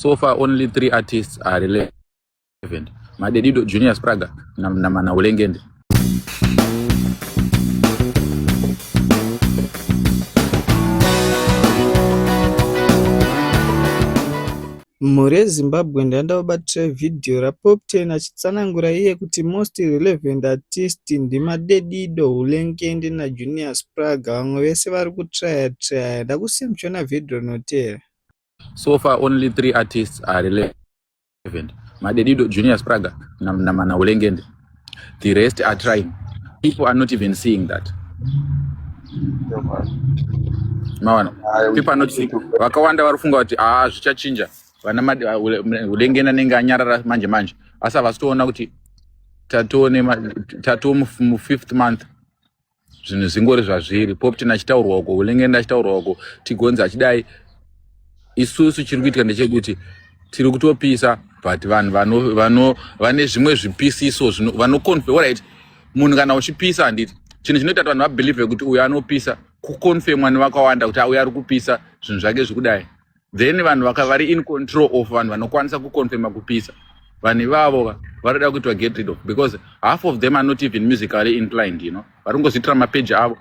So far, only 3 artists are relevant. Madedido, Junior Spraga, na Ulengende. Muri Zimbabwe ndabatira video rapop 10 achitsanangura iye kuti most relevant artist ndimadedido Ulengende na Junior Spraga vamwe vese vari kutraya ndakusiya muchiona video notera. So far only 3 artists are relevant. Madedido, Junior Spraga na Ulengende. The rest are trying. People are not even seeing that. People are not seeing. Wakawanda varufunga kuti zvichachinja. Vana Ulengende anenge anyarara manje asa vasitoona kuti tato mu 5th month zvinhu zvingori zvazviri pop tinachitaurwa uko Ulengende achitaurwa uko Tigonza achidai isusu chiri kuitika ndechekuti tiri kutopisa but vanhu vane zvimwe zvipisiso vanoconfirm right munhu kana uchipisa handiti chinhu chinoita kuti vanhu vabelieve kuti uyu anopisa kuconfirm vanhu vakawanda kuti uyu ari kupisa zvinhu zvake zvikudai then vanhu vakavari in control of vanhu vanokwanisa kuconfirma kupisa vanhu ivavo varida kuti get rid of because half of them are not even musically inclined, you know. Varungozvitira mapage avo